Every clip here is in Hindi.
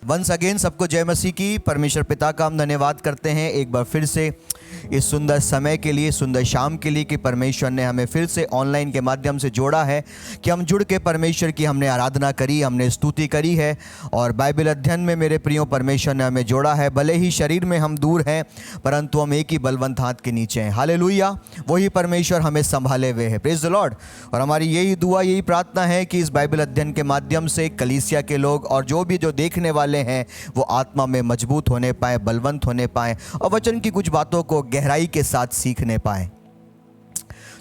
वंस अगेन सबको जय मसीह की। परमेश्वर पिता का हम धन्यवाद करते हैं एक बार फिर से इस सुंदर समय के लिए, सुंदर शाम के लिए कि परमेश्वर ने हमें फिर से ऑनलाइन के माध्यम से जोड़ा है, कि हम जुड़ के परमेश्वर की हमने आराधना करी, हमने स्तुति करी है और बाइबल अध्ययन में मेरे प्रियो परमेश्वर ने हमें जोड़ा है। भले ही शरीर में हम दूर हैं परंतु हम एक ही बलवंत हाथ के नीचे हैं। हालेलुया, वही परमेश्वर हमें संभाले हुए है। Praise the Lord. और हमारी यही दुआ, यही प्रार्थना है कि इस बाइबल अध्ययन के माध्यम से कलीसिया के लोग और जो देखने वाले हैं वो आत्मा में मजबूत होने पाए, बलवंत होने पाए और वचन की कुछ बातों को गहराई के साथ सीखने पाए।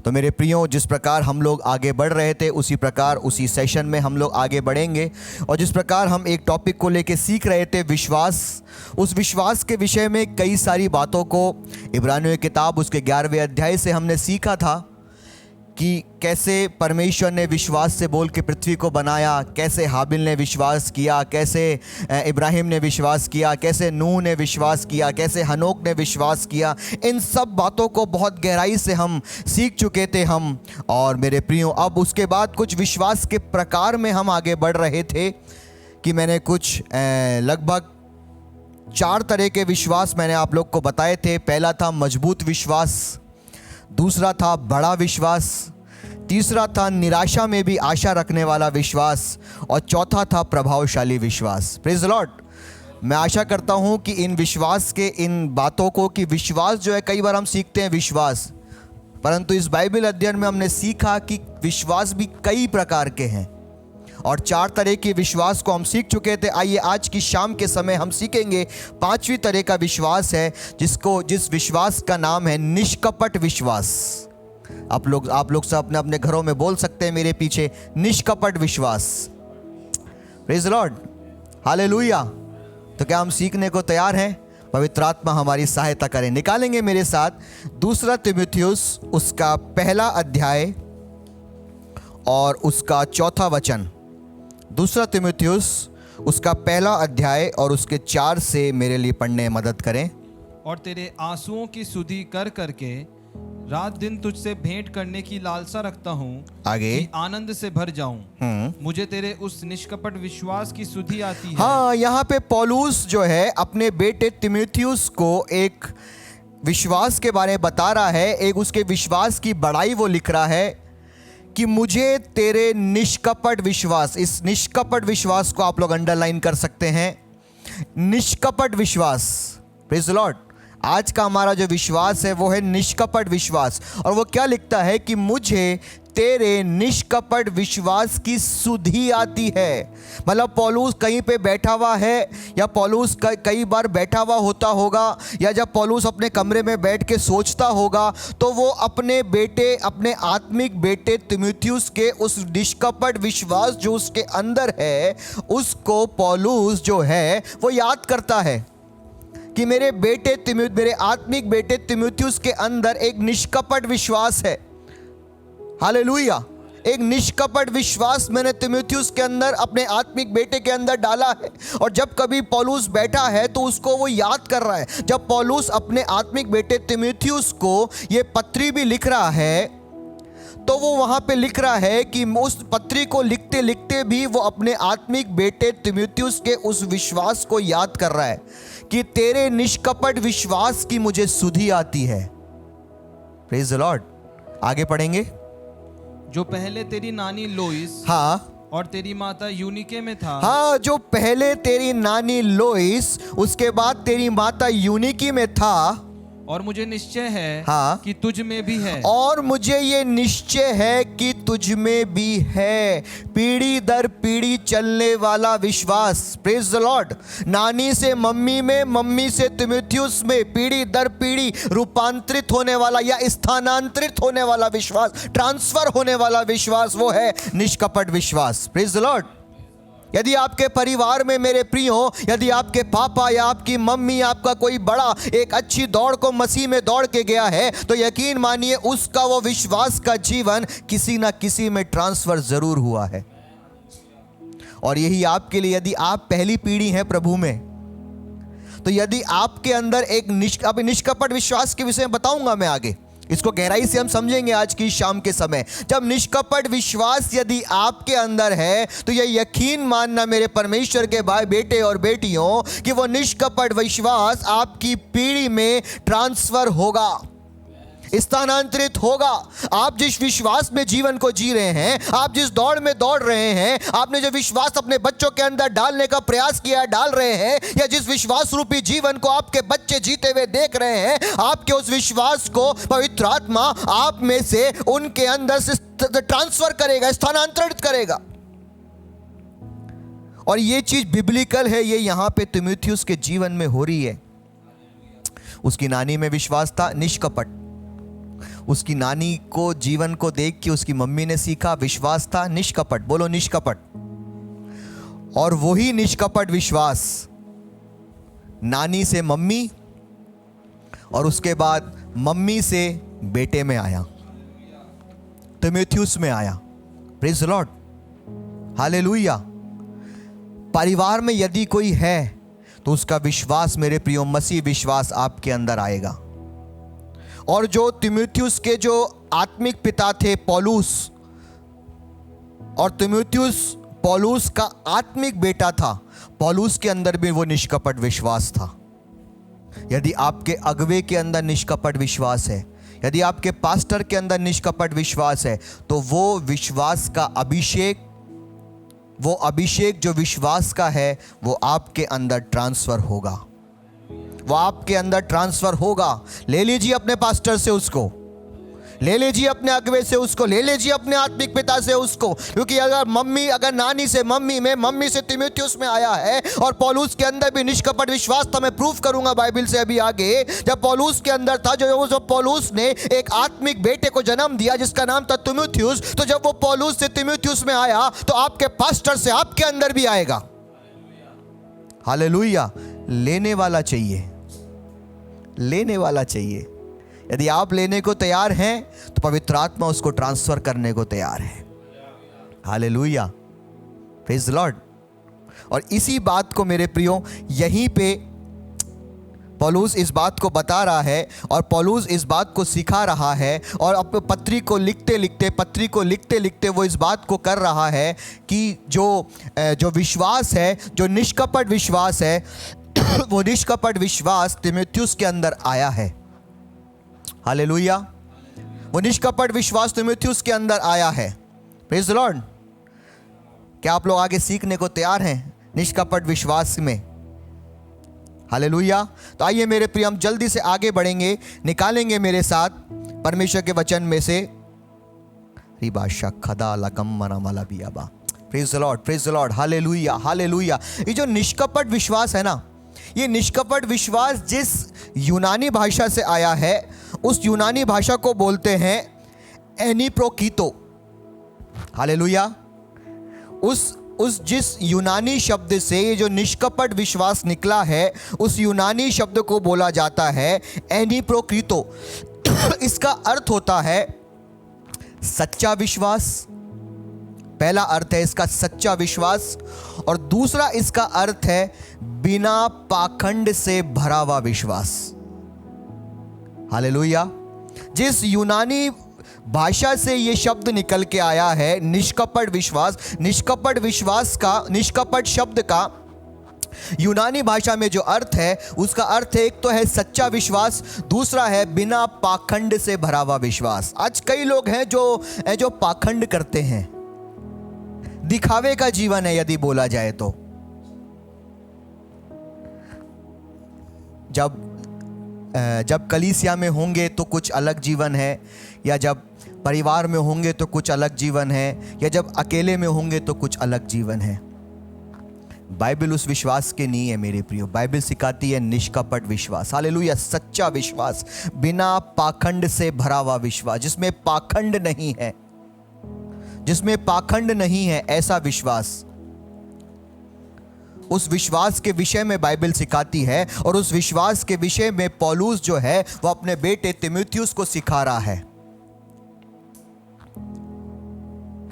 तो मेरे प्रियो, जिस प्रकार हम लोग आगे बढ़ रहे थे उसी प्रकार उसी सेशन में हम लोग आगे बढ़ेंगे। और जिस प्रकार हम एक टॉपिक को लेके सीख रहे थे विश्वास, उस विश्वास के विषय में कई सारी बातों को इब्रानियों की किताब उसके 11वें अध्याय से हमने सीखा था कि कैसे परमेश्वर ने विश्वास से बोल के पृथ्वी को बनाया, कैसे हाबिल ने विश्वास किया, कैसे इब्राहिम ने विश्वास किया, कैसे नूह ने विश्वास किया, कैसे हनोक ने विश्वास किया। इन सब बातों को बहुत गहराई से हम सीख चुके थे हम। और मेरे प्रियो, अब उसके बाद कुछ विश्वास के प्रकार में हम आगे बढ़ रहे थे कि मैंने कुछ लगभग 4 तरह के विश्वास मैंने आप लोग को बताए थे। पहला था मजबूत विश्वास, दूसरा था बड़ा विश्वास, तीसरा था निराशा में भी आशा रखने वाला विश्वास और चौथा था प्रभावशाली विश्वास। Praise the Lord. मैं आशा करता हूं कि इन विश्वास के इन बातों को, कि विश्वास जो है, कई बार हम सीखते हैं विश्वास, परंतु इस बाइबल अध्ययन में हमने सीखा कि विश्वास भी कई प्रकार के हैं और 4 तरह के विश्वास को हम सीख चुके थे। आइए आज की शाम के समय हम सीखेंगे 5वीं तरह का विश्वास है, जिस विश्वास का नाम है निष्कपट विश्वास। आप लोग सब अपने अपने घरों में बोल सकते हैं मेरे पीछे, निष्कपट विश्वास। Praise the lord, hallelujah. तो क्या हम सीखने को तैयार हैं? पवित्र आत्मा हमारी सहायता करें। निकालेंगे मेरे साथ 2 तीमुथियुस उसका 1 अध्याय और उसका 4 वचन। 2 तीमुथियुस उसका 1 अध्याय और उसके 4 से मेरे लिए पढ़ने में मदद करें। और तेरे आंसुओं की सुधि कर करके रात दिन तुझसे भेंट करने की लालसा रखता हूँ, आगे, कि आनंद से भर जाऊं। मुझे तेरे उस निष्कपट विश्वास की सुधि आती है। हाँ, यहाँ पे पौलुस जो है अपने बेटे तीमुथियुस को एक विश्वास के बारे में बता रहा है, एक उसके विश्वास की बड़ाई वो लिख रहा है कि मुझे तेरे निष्कपट विश्वास, इस निष्कपट विश्वास को आप लोग अंडरलाइन कर सकते हैं, निष्कपट विश्वास। Praise the Lord. आज का हमारा जो विश्वास है वो है निष्कपट विश्वास। और वो क्या लिखता है कि मुझे तेरे निष्कपट विश्वास की सुधि आती है। मतलब पौलुस कहीं पे बैठा हुआ है, या पौलुस कई बार बैठा हुआ होता होगा, या जब पौलुस अपने कमरे में बैठ के सोचता होगा तो वो अपने बेटे, अपने आत्मिक बेटे तीमुथियुस के उस निष्कपट विश्वास जो उसके अंदर है, उसको पौलुस जो है वो याद करता है कि मेरे आत्मिक बेटे तीमुथियुस के अंदर एक निष्कपट विश्वास है। हालेलुया। एक निष्कपट विश्वास मैंने तीमुथियुस के अंदर, अपने आत्मिक बेटे के अंदर डाला है। और जब कभी पौलुस बैठा है तो उसको वो याद कर रहा है। जब पौलुस अपने आत्मिक बेटे तीमुथियुस को ये पत्री भी लिख रहा है तो वो वहाँ पे लिख रहा है कि उस पत्री को लिखते लिखते भी वो अपने आत्मिक बेटे तीमुथियुस के उस विश्वास को याद कर रहा है कि तेरे निष्कपट विश्वास की मुझे सुधि आती है। Praise the Lord. आगे पढ़ेंगे। जो पहले तेरी नानी लोइस, हाँ, और तेरी माता यूनिके में था। हाँ, जो पहले तेरी नानी लोइस, उसके बाद तेरी माता यूनिकी में था। और मुझे निश्चय है, हाँ, कि तुझ में भी है। और मुझे ये निश्चय है कि तुझ में भी है। पीढ़ी दर पीढ़ी चलने वाला विश्वास। Praise the Lord. नानी से मम्मी में, मम्मी से तीमुथियुस में, पीढ़ी दर पीढ़ी रूपांतरित होने वाला या स्थानांतरित होने वाला विश्वास, ट्रांसफर होने वाला विश्वास, वो है निष्कपट विश्वास। Praise the Lord. यदि आपके परिवार में मेरे प्रियो, यदि आपके पापा या आपकी मम्मी, आपका कोई बड़ा एक अच्छी दौड़ को मसीह में दौड़ के गया है तो यकीन मानिए उसका वो विश्वास का जीवन किसी ना किसी में ट्रांसफर जरूर हुआ है। और यही आपके लिए, यदि आप पहली पीढ़ी हैं प्रभु में, तो यदि आपके अंदर एक निष्कपट विश्वास के विषय में बताऊंगा मैं आगे इसको गहराई से हम समझेंगे आज की शाम के समय। जब निष्कपट विश्वास यदि आपके अंदर है तो यह यकीन मानना मेरे परमेश्वर के भाई बेटे और बेटियों कि वो निष्कपट विश्वास आपकी पीढ़ी में ट्रांसफर होगा, स्थानांतरित होगा। आप जिस विश्वास में जीवन को जी रहे हैं, आप जिस दौड़ में दौड़ रहे हैं, आपने जो विश्वास अपने बच्चों के अंदर डालने का प्रयास किया, डाल रहे हैं, या जिस विश्वास रूपी जीवन को आपके बच्चे जीते हुए देख रहे हैं, आपके उस विश्वास को पवित्र आत्मा आप में से उनके अंदर से ट्रांसफर करेगा, स्थानांतरित करेगा। और ये चीज बिब्लिकल है, ये यहां पे तीमुथियुस के जीवन में हो रही है। उसकी नानी में विश्वास था, निष्कपट। उसकी नानी को जीवन को देख के उसकी मम्मी ने सीखा, विश्वास था निष्कपट। बोलो निष्कपट। और वही निष्कपट विश्वास नानी से मम्मी और उसके बाद मम्मी से बेटे में आया, तीमुथियुस में आया। Praise the lord, hallelujah. परिवार में यदि कोई है तो उसका विश्वास मेरे प्रियो मसीह विश्वास आपके अंदर आएगा। और जो तीमुथियुस के जो आत्मिक पिता थे पौलुस, और तीमुथियुस पौलुस का आत्मिक बेटा था, पौलुस के अंदर भी वो निष्कपट विश्वास था। यदि आपके अगुवे के अंदर निष्कपट विश्वास है, यदि आपके पास्टर के अंदर निष्कपट विश्वास है, तो वो विश्वास का अभिषेक, वो अभिषेक जो विश्वास का है वो आपके अंदर ट्रांसफर होगा, वो आपके अंदर ट्रांसफर होगा। ले लीजिए अपने पास्टर से उसको, ले लीजिए अपने अगुवे से उसको, ले लीजिए अपने आत्मिक पिता से उसको। क्योंकि अगर नानी से मम्मी में, मम्मी से तीमुथियुस में आया है, और पौलुस के अंदर भी निष्कपट विश्वास था। मैं प्रूफ करूंगा बाइबल से अभी आगे। जब पौलुस के अंदर था, जो पौलुस ने एक आत्मिक बेटे को जन्म दिया जिसका नाम था तीमुथियुस, तो जब वो पौलुस से तीमुथियुस में आया तो आपके पास्टर से आपके अंदर भी आएगा। हालेलुया। लेने वाला चाहिए, लेने वाला चाहिए। यदि आप लेने को तैयार हैं तो पवित्र आत्मा उसको ट्रांसफर करने को तैयार है। Hallelujah, praise the Lord. और इसी बात को मेरे प्रियो यहीं पे पौलुस इस बात को बता रहा है, और पौलुस इस बात को सिखा रहा है, और अपने पत्री को लिखते लिखते वो इस बात को कर रहा है कि जो विश्वास है, जो निष्कपट विश्वास है, वो निष्कपट विश्वास तीमुथियुस के अंदर आया है। हालेलुया। वो निष्कपट विश्वास तीमुथियुस के अंदर आया है। Praise the Lord. क्या आप लोग आगे सीखने को तैयार हैं निष्कपट विश्वास में? हालेलुया। तो आइए मेरे प्रिय, हम जल्दी से आगे बढ़ेंगे, निकालेंगे मेरे साथ परमेश्वर के वचन में से रिबाशा खदा लकम मनामला बियाबा। Praise the lord, praise the lord, hallelujah, hallelujah. ये जो निष्कपट विश्वास है ना, ये निष्कपट विश्वास जिस यूनानी भाषा से आया है, उस यूनानी भाषा को बोलते हैं एनीप्रोकीतो। हालेलुया। उस जिस यूनानी शब्द से ये जो निष्कपट विश्वास निकला है, उस यूनानी शब्द को बोला जाता है एनीप्रोक्रीतो। इसका अर्थ होता है सच्चा विश्वास। पहला अर्थ है इसका सच्चा विश्वास, और दूसरा इसका अर्थ है बिना पाखंड से भरा हुआ विश्वास। हालेलुया। जिस यूनानी भाषा से ये शब्द निकल के आया है निष्कपट विश्वास, निष्कपट शब्द का यूनानी भाषा में जो अर्थ है, उसका अर्थ है एक तो है सच्चा विश्वास, दूसरा है बिना पाखंड से भरा हुआ विश्वास। आज कई लोग हैं जो पाखंड करते हैं, दिखावे का जीवन है यदि बोला जाए तो। जब कलीसिया में होंगे तो कुछ अलग जीवन है, या जब परिवार में होंगे तो कुछ अलग जीवन है, या जब अकेले में होंगे तो कुछ अलग जीवन है। बाइबल उस विश्वास के नहीं है मेरे प्रियो। बाइबल सिखाती है निष्कपट विश्वास। हालेलुया। सच्चा विश्वास, बिना पाखंड से भरा हुआ विश्वास, जिसमें पाखंड नहीं है, जिसमें पाखंड नहीं है, ऐसा विश्वास। उस विश्वास के विषय में बाइबल सिखाती है, और उस विश्वास के विषय में पौलुस जो है वो अपने बेटे तीमुथियुस को सिखा रहा है।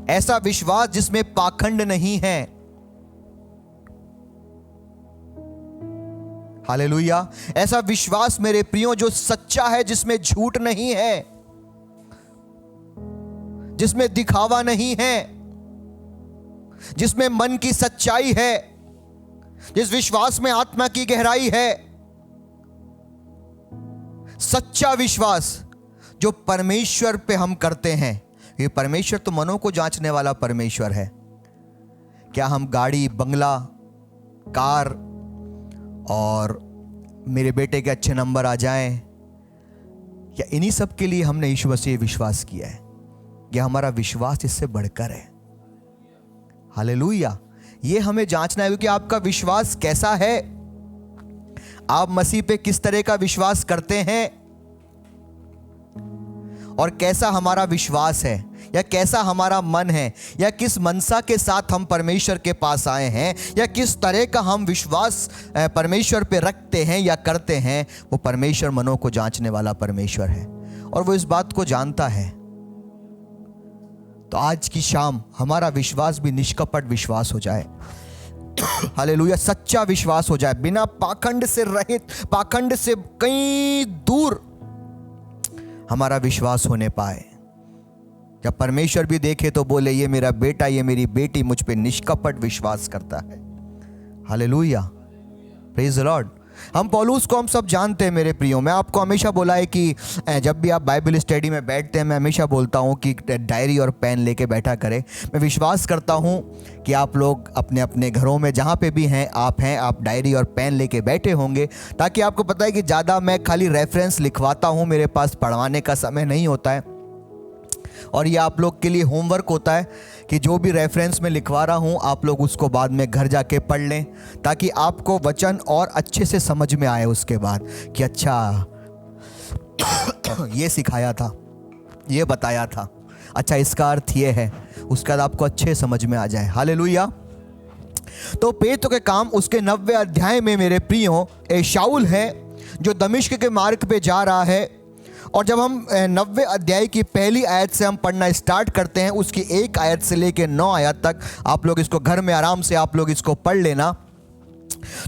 ऐसा विश्वास जिसमें पाखंड नहीं है। हालेलुया। ऐसा विश्वास मेरे प्रियो जो सच्चा है, जिसमें झूठ नहीं है। जिसमें दिखावा नहीं है, जिसमें मन की सच्चाई है, जिस विश्वास में आत्मा की गहराई है, सच्चा विश्वास जो परमेश्वर पे हम करते हैं। ये परमेश्वर तो मनों को जांचने वाला परमेश्वर है। क्या हम गाड़ी, बंगला, कार और मेरे बेटे के अच्छे नंबर आ जाएं, या इन्हीं सब के लिए हमने यीशु मसीह विश्वास किया है? या हमारा विश्वास इससे बढ़कर है? हालेलुया। ये हमें जांचना है, क्योंकि आपका विश्वास कैसा है, आप मसीह पे किस तरह का विश्वास करते हैं, और कैसा हमारा विश्वास है, या कैसा हमारा मन है, या किस मनसा के साथ हम परमेश्वर के पास आए हैं, या किस तरह का हम विश्वास परमेश्वर पे रखते हैं या करते हैं। वो परमेश्वर मनों को जांचने वाला परमेश्वर है, और वो इस बात को जानता है। तो आज की शाम हमारा विश्वास भी निष्कपट विश्वास हो जाए। हालेलुया। सच्चा विश्वास हो जाए, बिना पाखंड से रहित, पाखंड से कहीं दूर हमारा विश्वास होने पाए। जब परमेश्वर भी देखे तो बोले, ये मेरा बेटा, ये मेरी बेटी मुझ पे निष्कपट विश्वास करता है। Hallelujah, praise the Lord. हम पौलुस को हम सब जानते हैं मेरे प्रियो। मैं आपको हमेशा बोला है कि जब भी आप बाइबल स्टडी में बैठते हैं, मैं हमेशा बोलता हूं कि डायरी और पेन लेके बैठा करें। मैं विश्वास करता हूं कि आप लोग अपने अपने घरों में जहां पे भी हैं, आप डायरी और पेन लेके बैठे होंगे, ताकि आपको पता है कि ज़्यादा मैं खाली रेफरेंस लिखवाता हूं, मेरे पास पढ़वाने का समय नहीं होता है। और ये आप लोग के लिए होमवर्क होता है कि जो भी रेफरेंस में लिखवा रहा हूँ, आप लोग उसको बाद में घर जाके पढ़ लें, ताकि आपको वचन और अच्छे से समझ में आए उसके बाद कि अच्छा ये सिखाया था, ये बताया था, अच्छा इसका अर्थ ये है, उसके बाद आपको अच्छे समझ में आ जाए। हालेलुया। तो पेत्र के काम उसके 90वें अध्याय में मेरे प्रियो शाऊल है जो दमिश्क के मार्ग पे जा रहा है। और जब हम 90वें अध्याय की पहली आयत से हम पढ़ना स्टार्ट करते हैं, उसकी 1 आयत से लेकर 9 आयत तक, आप लोग इसको घर में आराम से आप लोग इसको पढ़ लेना।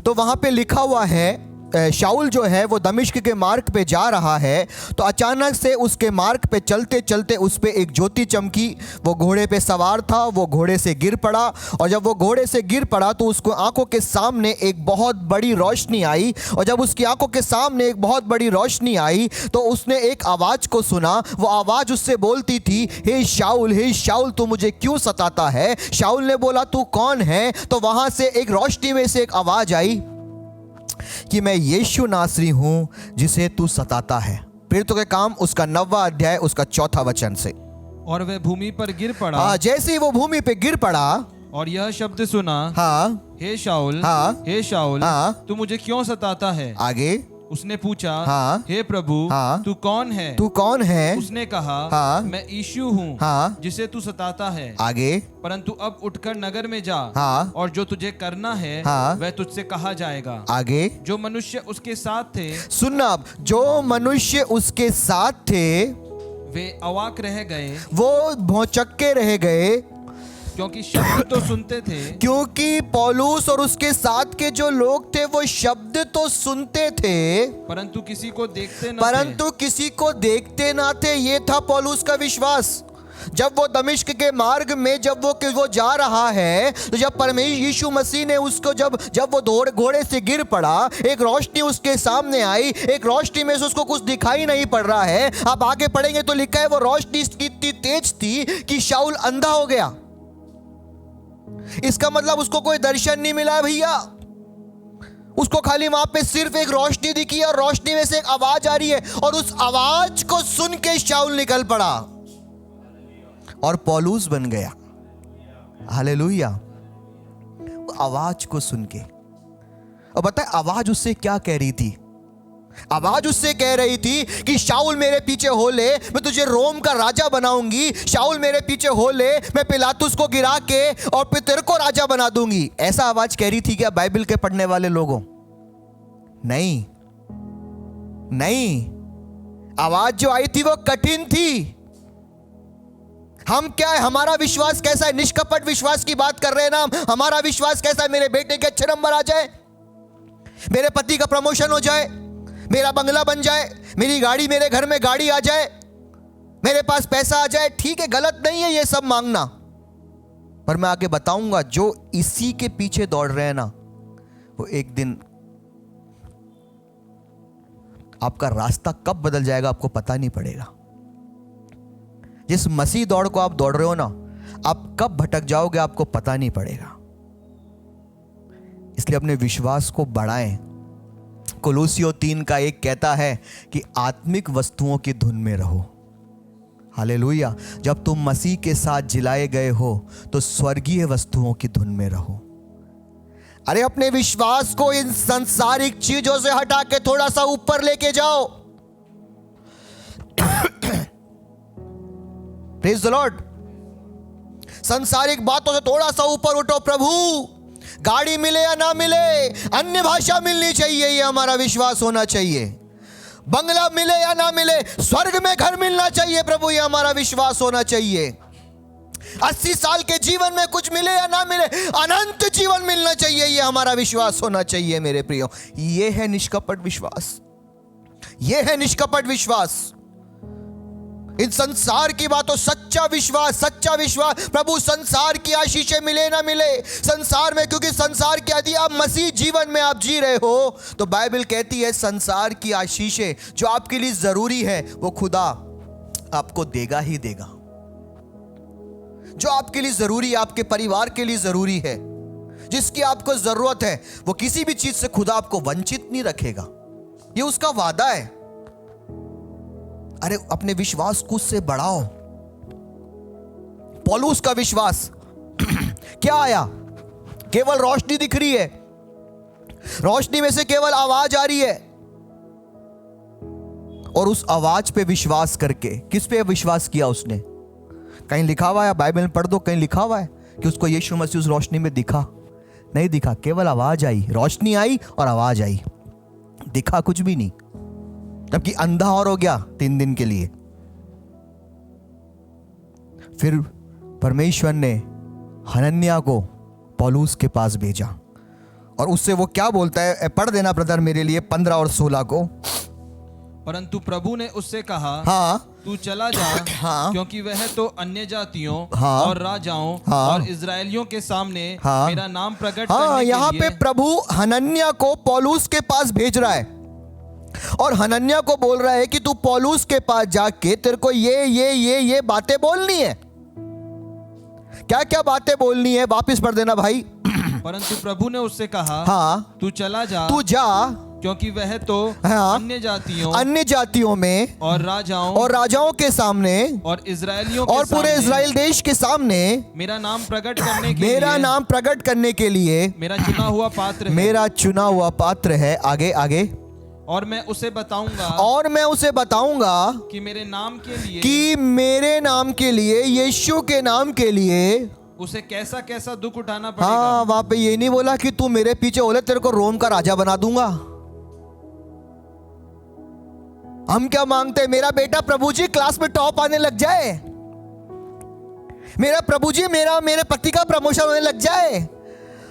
तो वहाँ पे लिखा हुआ है, शाऊल जो है वो दमिश्क के मार्ग पे जा रहा है, तो अचानक से उसके मार्ग पे चलते चलते उस पे एक ज्योति चमकी। वो घोड़े पे सवार था, वो घोड़े से गिर पड़ा, और जब वो घोड़े से गिर पड़ा तो उसको आंखों के सामने एक बहुत बड़ी रोशनी आई। और जब उसकी आंखों के सामने एक बहुत बड़ी रोशनी आई तो उसने एक आवाज़ को सुना। वो आवाज़ उससे बोलती थी, हे शाऊल तू मुझे क्यों सताता है? शाऊल ने बोला, तू कौन है? तो वहाँ से एक रोशनी में से एक आवाज़ आई कि मैं यीशु नासरी हूं जिसे तू सताता है। प्रेरितों के काम उसका 9वां अध्याय उसका 4था वचन से। और वह भूमि पर गिर पड़ा। जैसे ही वो भूमि पे गिर पड़ा और यह शब्द सुना, हे शाऊल, हे शाऊल, तू मुझे क्यों सताता है? आगे उसने पूछा, हे प्रभु, तू कौन है? तू कौन है? उसने कहा, मैं यीशु हूँ जिसे तू सताता है। आगे, परंतु अब उठकर नगर में जा, और जो तुझे करना है वह तुझसे कहा जाएगा। आगे, जो मनुष्य उसके साथ थे, सुनना, अब जो मनुष्य उसके साथ थे वे अवाक रह गए, वो भौचक्के रह गए, क्योंकि शब्द तो सुनते थे। क्योंकि पौलुस और उसके साथ के जो लोग थे वो शब्द तो सुनते थे, परंतु किसी को देखते ना थे। ये था पौलुस का विश्वास। जब वो दमिश्क के मार्ग में जब वो जा रहा है, तो जब परमेश्वर यीशु मसीह ने उसको जब वो घोड़े से गिर पड़ा, एक रोशनी उसके सामने आई। एक रोशनी में से उसको कुछ दिखाई नहीं पड़ रहा है। आप आगे पढ़ेंगे तो लिखा है, वो रोशनी इतनी तेज थी कि शाऊल अंधा हो गया। इसका मतलब उसको कोई दर्शन नहीं मिला भैया, उसको खाली वहां पे सिर्फ एक रोशनी दिखी और रोशनी में से एक आवाज आ रही है, और उस आवाज को सुन के शाऊल निकल पड़ा और पौलुस बन गया। हालेलुया। आवाज को सुन के, और बताए आवाज उससे क्या कह रही थी? आवाज उससे कह रही थी कि शाऊल मेरे पीछे हो ले, मैं तुझे रोम का राजा बनाऊंगी। शाऊल मेरे पीछे हो ले, मैं पिलातुस को गिरा के और फिर तेरे को राजा बना दूंगी। ऐसा आवाज कह रही थी क्या बाइबल के पढ़ने वाले लोगों? नहीं, आवाज जो आई थी वो कठिन थी। हम क्या है, हमारा विश्वास कैसा है? निष्कपट विश्वास की बात कर रहे हैं ना। हमारा विश्वास कैसा है? मेरे बेटे के अच्छे नंबर आ जाए, मेरे पति का प्रमोशन हो जाए, मेरा बंगला बन जाए, मेरी गाड़ी, मेरे घर में गाड़ी आ जाए, मेरे पास पैसा आ जाए, ठीक है, गलत नहीं है ये सब मांगना, पर मैं आगे बताऊंगा जो इसी के पीछे दौड़ रहे हैं ना, वो एक दिन आपका रास्ता कब बदल जाएगा आपको पता नहीं पड़ेगा। जिस मसीह दौड़ को आप दौड़ रहे हो ना, आप कब भटक जाओगे आपको पता नहीं पड़ेगा। इसलिए अपने विश्वास को बढ़ाएं। कोलोसियों 3:1 कहता है कि आत्मिक वस्तुओं की धुन में रहो। हालेलुया। जब तुम मसीह के साथ जिलाए गए हो तो स्वर्गीय वस्तुओं की धुन में रहो। अरे अपने विश्वास को इन सांसारिक चीजों से हटा के थोड़ा सा ऊपर लेके जाओ। Praise the Lord. सांसारिक बातों से थोड़ा सा ऊपर उठो। प्रभु गाड़ी मिले या ना मिले, अन्य भाषा मिलनी चाहिए, ये हमारा विश्वास होना चाहिए। बंगला मिले या ना मिले, स्वर्ग में घर मिलना चाहिए प्रभु, ये हमारा विश्वास होना चाहिए। 80 साल के जीवन में कुछ मिले या ना मिले, अनंत जीवन मिलना चाहिए, ये हमारा विश्वास होना चाहिए। मेरे प्रियो, ये है निष्कपट विश्वास, ये है निष्कपट विश्वास। इन संसार की बातों, सच्चा विश्वास, सच्चा विश्वास। प्रभु संसार की आशीषें मिले ना मिले, संसार में, क्योंकि संसार के यदि आप मसीह जीवन में आप जी रहे हो तो बाइबल कहती है संसार की आशीषें जो आपके लिए जरूरी है वो खुदा आपको देगा ही देगा। जो आपके लिए जरूरी है, आपके परिवार के लिए जरूरी है, जिसकी आपको जरूरत है, वो किसी भी चीज से खुदा आपको वंचित नहीं रखेगा। ये उसका वादा है। अरे अपने विश्वास को उससे बढ़ाओ। पौलुस का विश्वास क्या आया? केवल रोशनी दिख रही है, रोशनी में से केवल आवाज आ रही है, और उस आवाज पे विश्वास करके, किस पे विश्वास किया उसने? कहीं लिखा हुआ है, बाइबल में पढ़ दो, कहीं लिखा हुआ है कि उसको यीशु मसीह उस रोशनी में दिखा? नहीं दिखा, केवल आवाज आई, रोशनी आई और आवाज आई, दिखा कुछ भी नहीं। जबकि अंधा और हो गया 3 दिन के लिए। फिर परमेश्वर ने हनन्याह को पौलुस के पास भेजा और उससे वो क्या बोलता है, पढ़ देना ब्रदर मेरे लिए 15 और 16 को। परंतु प्रभु ने उससे कहा, हाँ, तू चला जा, हाँ, क्योंकि वह तो अन्य जातियों हाँ, और राजाओं हाँ, और इजरायलियों के सामने हाँ, मेरा नाम प्रकट हाँ, करने यहाँ के पे लिए प्रभु हनन्याह को पौलुस के पास भेज रहा है और हनन्याह को बोल रहा है कि तू पौलुस के पास जाके तेरे को ये बातें बोलनी है। क्या क्या बातें बोलनी है? वापिस पढ़ देना भाई। परंतु प्रभु ने उससे कहा, हाँ, तू चला जा, तू जा, क्योंकि वह तो हाँ, अन्य जातियों में और राजाओं के सामने और इजरायलियों के और पूरे सामने इजराइल देश के सामने मेरा नाम प्रकट करने के मेरा लिए नाम प्रकट करने के लिए मेरा चुना हुआ पात्र है। मेरा चुना हुआ पात्र है। आगे आगे। और मैं उसे बताऊंगा कि मेरे नाम के लिए यीशु के नाम के लिए उसे कैसा कैसा दुख उठाना पड़ेगा। हाँ, वहां पे ये नहीं बोला कि तू मेरे पीछे हो ले, तेरे को रोम का राजा बना दूंगा। हम क्या मांगते हैं? मेरा बेटा प्रभु जी क्लास में टॉप आने लग जाए, मेरा प्रभु जी मेरे पति का प्रमोशन होने लग जाए,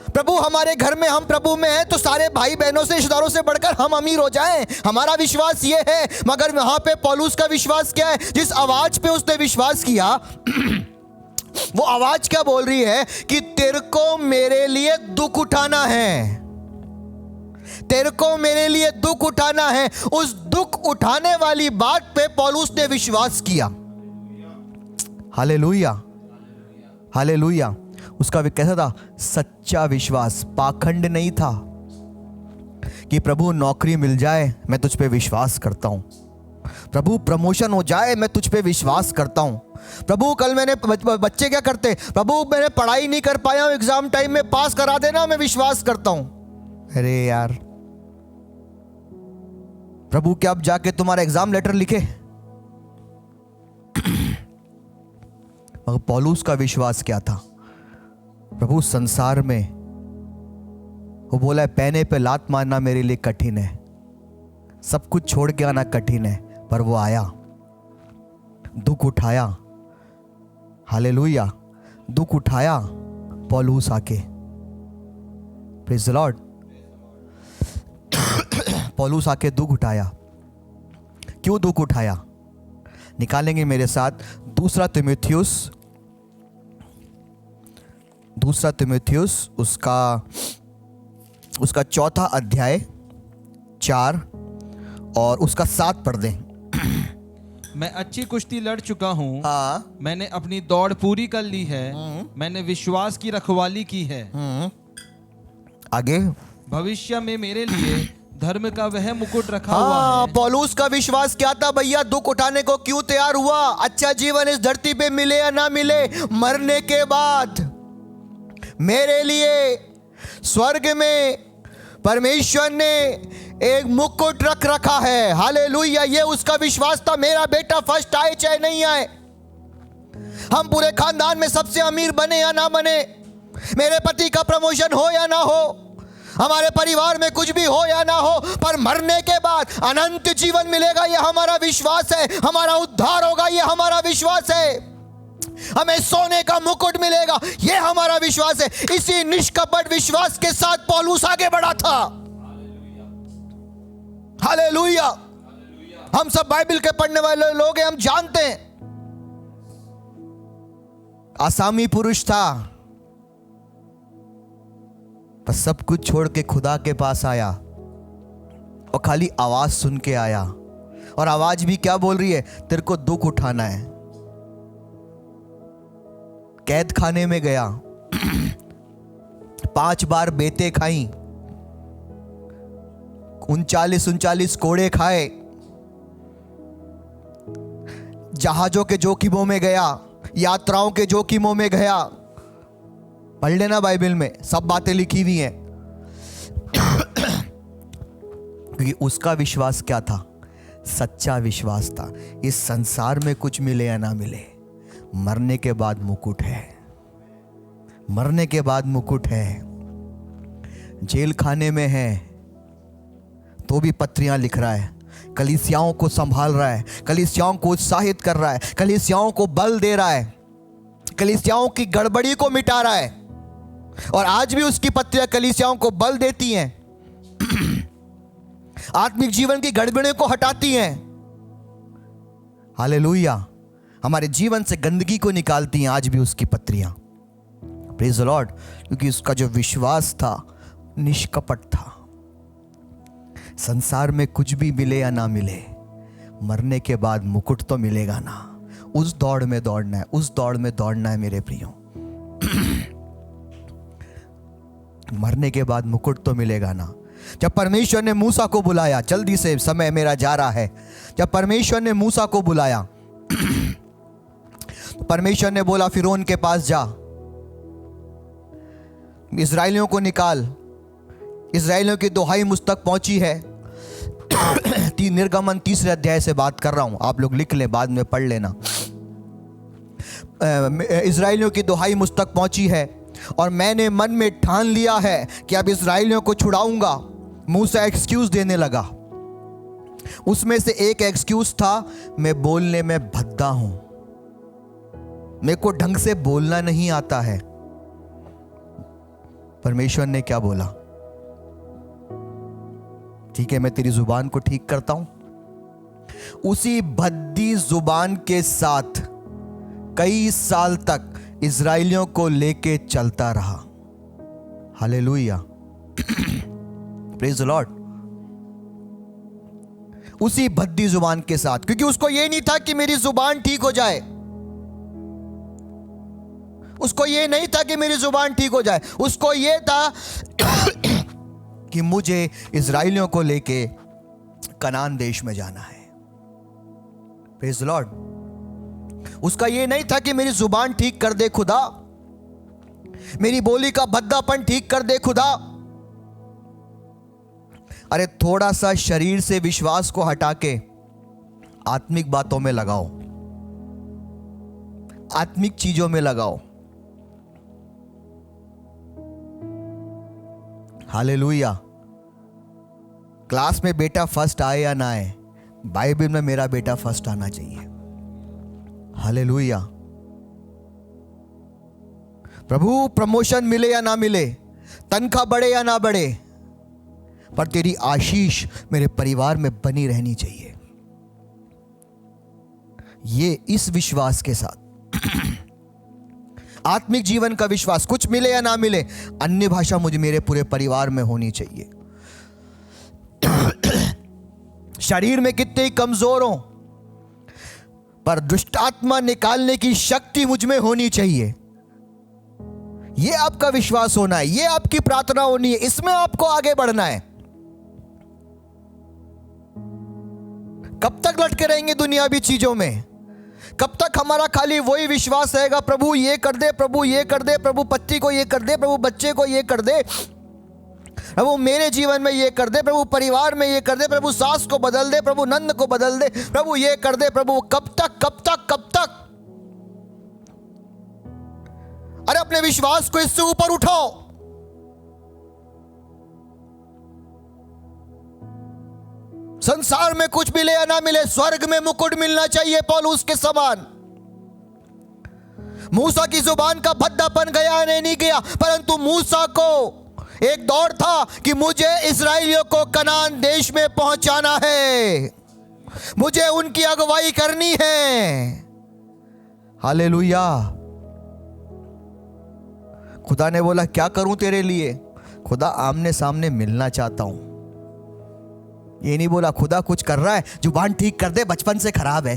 प्रभु हमारे घर में, हम प्रभु में हैं तो सारे भाई बहनों से, रिश्तेदारों से बढ़कर हम अमीर हो जाएं। हमारा विश्वास ये है। मगर वहां पे पौलुस का विश्वास क्या है? जिस आवाज पे उसने विश्वास किया वो आवाज क्या बोल रही है कि तेरे को मेरे लिए दुख उठाना है, तेरे को मेरे लिए दुख उठाना है। उस दुख उठाने वाली बात पे पौलुस ने विश्वास किया। Hallelujah, hallelujah. उसका कैसा था? सच्चा विश्वास, पाखंड नहीं था कि प्रभु नौकरी मिल जाए मैं तुझ पे विश्वास करता हूं, प्रभु प्रमोशन हो जाए मैं तुझ पे विश्वास करता हूं, प्रभु कल मैंने बच्चे क्या करते, प्रभु मैंने पढ़ाई नहीं कर पाया हूं, एग्जाम टाइम में पास करा देना, मैं विश्वास करता हूं। अरे यार, प्रभु क्या अब जाके तुम्हारा एग्जाम लेटर लिखे? मगर पौलुस का विश्वास क्या था? प्रभु संसार में, वो बोला है पैने पे लात मारना मेरे लिए कठिन है, सब कुछ छोड़ के आना कठिन है, पर वो आया, दुख उठाया। हालेलुया, दुख उठाया पौलुस आके। Praise the Lord. पौलुस आके दुख उठाया। क्यों दुख उठाया? निकालेंगे मेरे साथ दूसरा तिमुथियुस उसका चौथा अध्याय 4 और उसका 7 पढ़ दें। मैं अच्छी कुश्ती लड़ चुका हूँ, हाँ, मैंने अपनी दौड़ पूरी कर ली है, मैंने विश्वास की रखवाली की है। आगे। भविष्य में मेरे लिए धर्म का वह मुकुट रखा हुआ हाँ, है। पौलुस का विश्वास क्या था भैया? दुख उठाने को क्यों तैयार हुआ? अच्छा जीवन इस धरती पे मिले या ना मिले, मरने के बाद मेरे लिए स्वर्ग में परमेश्वर ने एक मुकुट रख रखा है। हालेलुया, ये उसका विश्वास था। मेरा बेटा फर्स्ट आए चाहे नहीं आए, हम पूरे खानदान में सबसे अमीर बने या ना बने, मेरे पति का प्रमोशन हो या ना हो, हमारे परिवार में कुछ भी हो या ना हो, पर मरने के बाद अनंत जीवन मिलेगा, यह हमारा विश्वास है। हमारा उद्धार होगा, यह हमारा विश्वास है। हमें सोने का मुकुट मिलेगा, यह हमारा विश्वास है। इसी निष्कपट विश्वास के साथ पौलुस आगे बढ़ा था। हालेलुया। हम सब बाइबल के पढ़ने वाले लोग हैं, हम जानते हैं। आसामी पुरुष था, पर सब कुछ छोड़ के खुदा के पास आया और खाली आवाज सुन के आया। और आवाज भी क्या बोल रही है? तेरे को दुख उठाना है। कैद खाने में गया, 5 बार बेते खाई, 39 कोड़े खाए, जहाजों के जोखिमों में गया, यात्राओं के जोखिमों में गया। पढ़ लेना बाइबल में, सब बातें लिखी हुई हैं। क्योंकि उसका विश्वास क्या था? सच्चा विश्वास था। इस संसार में कुछ मिले या ना मिले, मरने के बाद मुकुट है। मरने के बाद मुकुट है। जेल खाने में है तो भी पत्रियां लिख रहा है, कलीसियाओं को संभाल रहा है, कलीसियाओं को उत्साहित कर रहा है, कलीसियाओं को बल दे रहा है, कलीसियाओं की गड़बड़ी को मिटा रहा है। और आज भी उसकी पत्रियां कलीसियाओं को बल देती हैं, आत्मिक जीवन की गड़बड़ियों को हटाती हैं। हालेलुया। हमारे जीवन से गंदगी को निकालती हैं आज भी उसकी पत्रियां। Praise the Lord. क्योंकि उसका जो विश्वास था निष्कपट था। संसार में कुछ भी मिले या ना मिले, मरने के बाद मुकुट तो मिलेगा ना। उस दौड़ में दौड़ना है, उस दौड़ में दौड़ना है मेरे प्रियो। मरने के बाद मुकुट तो मिलेगा ना। जब परमेश्वर ने मूसा को बुलाया, जल्दी से समय मेरा जा रहा है, जब परमेश्वर ने मूसा को बुलाया, परमेश्वर ने बोला फिरौन के पास जा, इस्राएलियों को निकाल। इस्राएलियों की दुहाई मुझ तक पहुंची है। निर्गमन 3 अध्याय से बात कर रहा हूं, आप लोग लिख लें, बाद में पढ़ लेना। इस्राएलियों की दुहाई मुझ तक पहुंची है और मैंने मन में ठान लिया है कि अब इस्राएलियों को छुड़ाऊंगा। मूसा एक्सक्यूज देने लगा। उसमें से एक एक्सक्यूज था, मैं बोलने में भद्दा हूं, मेरे को ढंग से बोलना नहीं आता है। परमेश्वर ने क्या बोला? ठीक है, मैं तेरी जुबान को ठीक करता हूं। उसी भद्दी जुबान के साथ कई साल तक इस्राएलियों को लेके चलता रहा। हालेलुया। Praise the Lord. उसी भद्दी जुबान के साथ, क्योंकि उसको यह नहीं था कि मेरी जुबान ठीक हो जाए, उसको यह नहीं था कि मेरी जुबान ठीक हो जाए, उसको यह था कि मुझे इस्राएलियों को लेके कनान देश में जाना है। Praise the Lord. उसका यह नहीं था कि मेरी जुबान ठीक कर दे खुदा, मेरी बोली का भद्दापन ठीक कर दे खुदा। अरे थोड़ा सा शरीर से विश्वास को हटा के आत्मिक बातों में लगाओ, आत्मिक चीजों में लगाओ। हालेलुया। क्लास में बेटा फर्स्ट आए या ना आए, बाइबल में मेरा बेटा फर्स्ट आना चाहिए। हालेलुया। प्रभु प्रमोशन मिले या ना मिले, तनख्वाह बढ़े या ना बढ़े, पर तेरी आशीष मेरे परिवार में बनी रहनी चाहिए। ये इस विश्वास के साथ आत्मिक जीवन का विश्वास, कुछ मिले या ना मिले, अन्य भाषा मुझे मेरे पूरे परिवार में होनी चाहिए। शरीर में कितने ही कमजोर हो, पर दुष्ट आत्मा निकालने की शक्ति मुझ में होनी चाहिए। यह आपका विश्वास होना है, यह आपकी प्रार्थना होनी है, इसमें आपको आगे बढ़ना है। कब तक लटके रहेंगे दुनियावी चीजों में? कब तक हमारा खाली वही विश्वास रहेगा, प्रभु ये कर दे, प्रभु ये कर दे, प्रभु पत्नी को ये कर दे, प्रभु बच्चे को ये कर दे, प्रभु मेरे जीवन में ये कर दे, प्रभु परिवार में ये कर दे, प्रभु सास को बदल दे, प्रभु नंद को बदल दे, प्रभु ये कर दे, प्रभु कब तक कब तक कब तक? अरे अपने विश्वास को इससे ऊपर उठाओ। संसार में कुछ मिले या ना मिले, स्वर्ग में मुकुट मिलना चाहिए पौलुस के समान। मूसा की जुबान का भद्दापन गया नहीं गया, परंतु मूसा को एक दौड़ था कि मुझे इस्राएलियों को कनान देश में पहुंचाना है, मुझे उनकी अगुवाई करनी है। हालेलुया। खुदा ने बोला क्या करूं तेरे लिए? खुदा आमने सामने मिलना चाहता हूं। ये नहीं बोला खुदा कुछ कर रहा है, जुबान ठीक कर दे, बचपन से खराब है।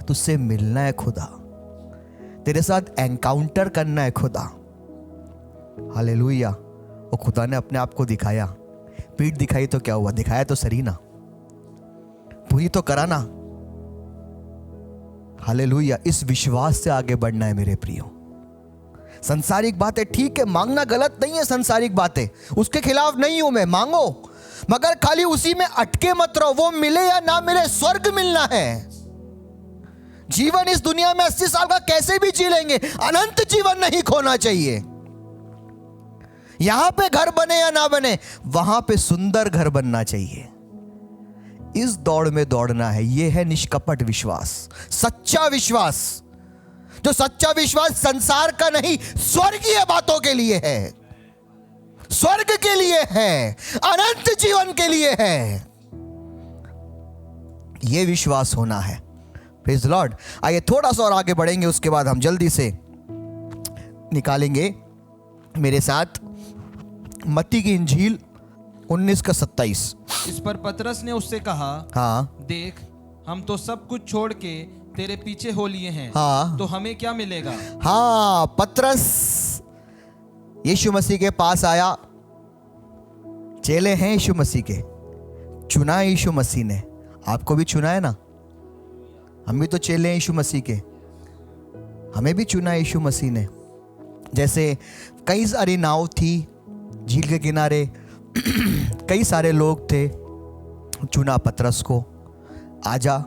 तुझसे मिलना है खुदा, तेरे साथ एनकाउंटर करना है खुदा। हालेलुया। और खुदा ने अपने आप को दिखाया। पीठ दिखाई तो क्या हुआ, दिखाया तो सही ना, पूरी तो करा ना। हालेलुया। इस विश्वास से आगे बढ़ना है मेरे प्रियो। संसारिक बातें ठीक है, मांगना गलत नहीं है, संसारिक बातें उसके खिलाफ नहीं हूं मैं, मांगो, मगर खाली उसी में अटके मत रहो। वो मिले या ना मिले, स्वर्ग मिलना है। जीवन इस दुनिया में 80 साल का कैसे भी जी लेंगे, अनंत जीवन नहीं खोना चाहिए। यहां पे घर बने या ना बने, वहां पे सुंदर घर बनना चाहिए। इस दौड़ में दौड़ना है। यह है निष्कपट विश्वास, सच्चा विश्वास। जो सच्चा विश्वास संसार का नहीं, स्वर्गीय बातों के लिए है, स्वर्ग के लिए है, अनंत जीवन के लिए है। यह विश्वास होना है। Praise the Lord. आइए थोड़ा सा और आगे बढ़ेंगे, उसके बाद हम जल्दी से निकालेंगे मेरे साथ मत्ती की इंजील 19:27। इस पर पतरस ने उससे कहा, हाँ, देख हम तो सब कुछ छोड़ के तेरे पीछे हो लिए हैं, हाँ, तो हमें क्या मिलेगा? हाँ, पतरस यीशु मसीह के पास आया। चेले हैं यीशु मसीह के, चुना है यीशु मसीह ने। आपको भी चुना है ना, हम भी तो चेले हैं यीशु मसीह के, हमें भी चुना है यीशु मसीह ने। जैसे कई सारी नाव थी झील के किनारे, कई सारे लोग थे, चुना पतरस को, आजा